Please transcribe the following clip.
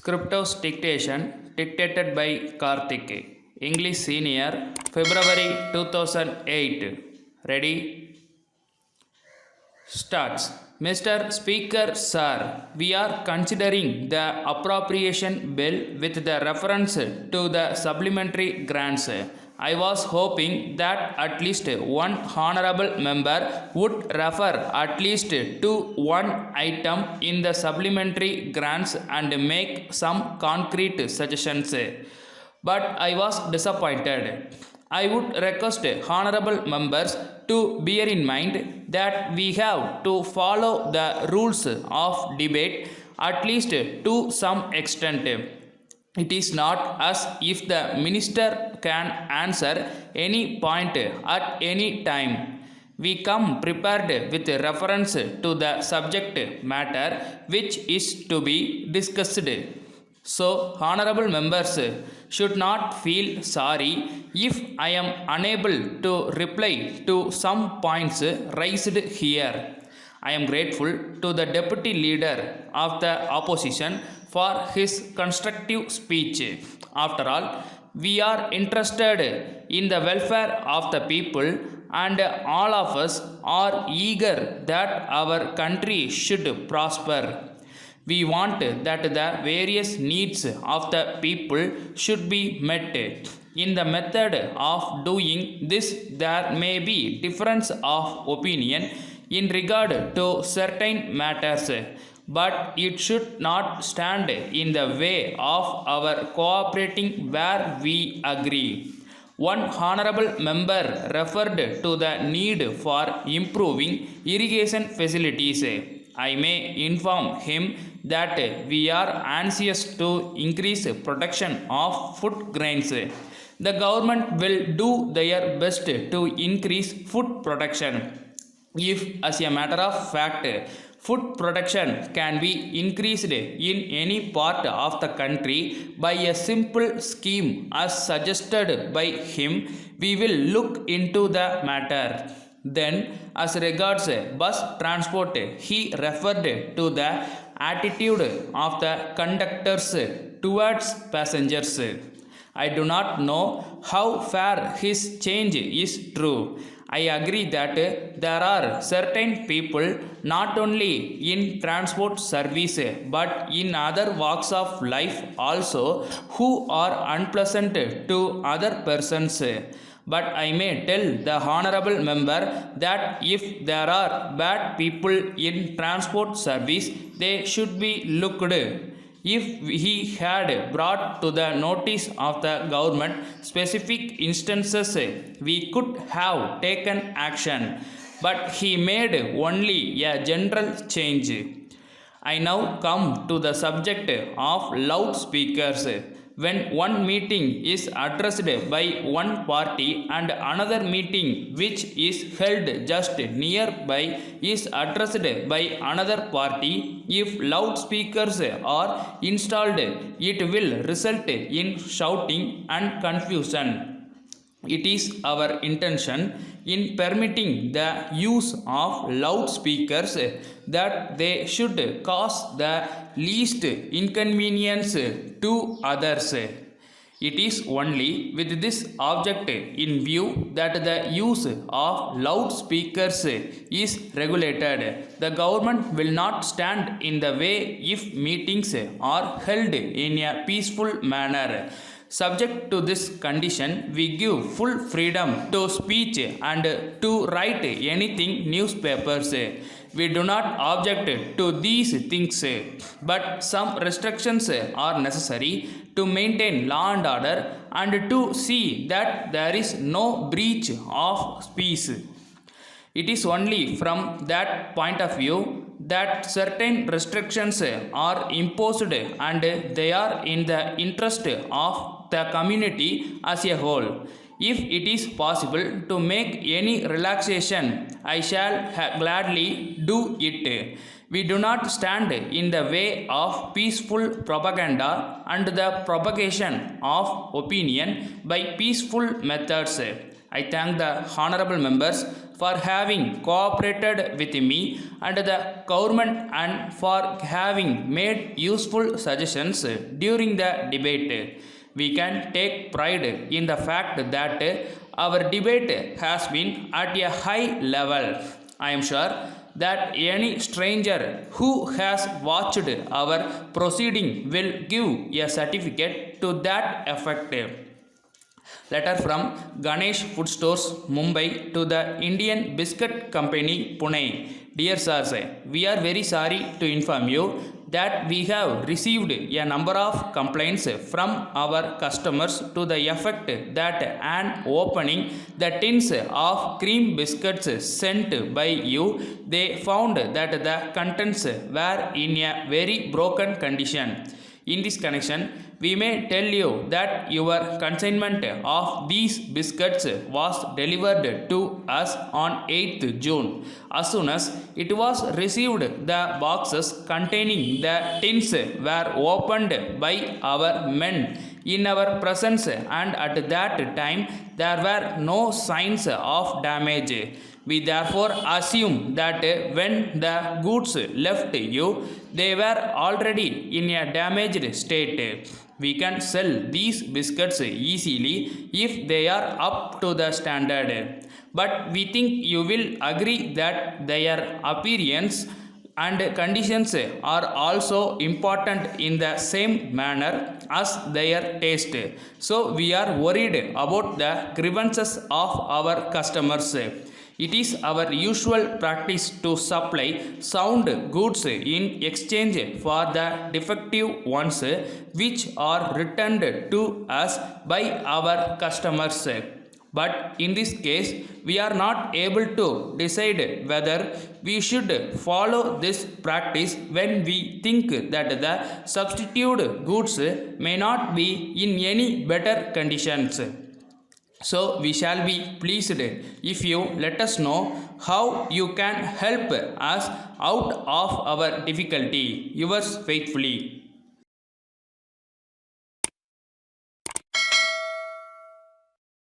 Scriptos dictation dictated by Karthik. English Senior, February 2008. Ready? Starts. Mr. Speaker, Sir, we are considering the appropriation bill with the reference to the supplementary grants. I was hoping that at least one honorable member would refer at least to one item in the supplementary grants and make some concrete suggestions. But I was disappointed. I would request honorable members to bear in mind that we have to follow the rules of debate at least to some extent. It is not as if the minister can answer any point at any time. We come prepared with reference to the subject matter which is to be discussed. So, honorable members should not feel sorry if I am unable to reply to some points raised here. I am grateful to the deputy leader of the opposition for his constructive speech. After all, we are interested in the welfare of the people, and all of us are eager that our country should prosper. We want that the various needs of the people should be met. In the method of doing this, there may be difference of opinion in regard to certain matters, but it should not stand in the way of our cooperating where we agree. One honorable member referred to the need for improving irrigation facilities. I may inform him that we are anxious to increase production of food grains. The government will do their best to increase food production. If, as a matter of fact, food production can be increased in any part of the country by a simple scheme as suggested by him, we will look into the matter. Then, as regards bus transport, he referred to the attitude of the conductors towards passengers. I do not know how far his change is true. I agree that there are certain people not only in transport service but in other walks of life also who are unpleasant to other persons. But I may tell the honorable member that if there are bad people in transport service, they should be looked. If he had brought to the notice of the government specific instances, we could have taken action, but he made only a general change. I now come to the subject of loudspeakers. When one meeting is addressed by one party and another meeting which is held just nearby is addressed by another party, if loudspeakers are installed, it will result in shouting and confusion. It is our intention in permitting the use of loudspeakers that they should cause the least inconvenience to others. It is only with this object in view that the use of loudspeakers is regulated. The government will not stand in the way if meetings are held in a peaceful manner. Subject to this condition, we give full freedom to speech and to write anything newspapers. We do not object to these things, but some restrictions are necessary to maintain law and order and to see that there is no breach of peace. It is only from that point of view that certain restrictions are imposed and they are in the interest of the community as a whole. If it is possible to make any relaxation, I shall gladly do it. We do not stand in the way of peaceful propaganda and the propagation of opinion by peaceful methods. I thank the honorable members for having cooperated with me and the government and for having made useful suggestions during the debate. We can take pride in the fact that our debate has been at a high level. I am sure that any stranger who has watched our proceeding will give a certificate to that effect. Letter from Ganesh Food Stores, Mumbai to the Indian Biscuit Company, Pune. Dear sirs, we are very sorry to inform you that we have received a number of complaints from our customers to the effect that an opening the tins of cream biscuits sent by you, they found that the contents were in a very broken condition. In this connection, we may tell you that your consignment of these biscuits was delivered to us on 8th June. As soon as it was received, the boxes containing the tins were opened by our men in our presence, and at that time there were no signs of damage. We therefore assume that when the goods left you, they were already in a damaged state. We can sell these biscuits easily if they are up to the standard. But we think you will agree that their appearance and conditions are also important in the same manner as their taste. So we are worried about the grievances of our customers. It is our usual practice to supply sound goods in exchange for the defective ones which are returned to us by our customers. But in this case, we are not able to decide whether we should follow this practice when we think that the substituted goods may not be in any better conditions. So we shall be pleased if you let us know how you can help us out of our difficulty. Yours faithfully.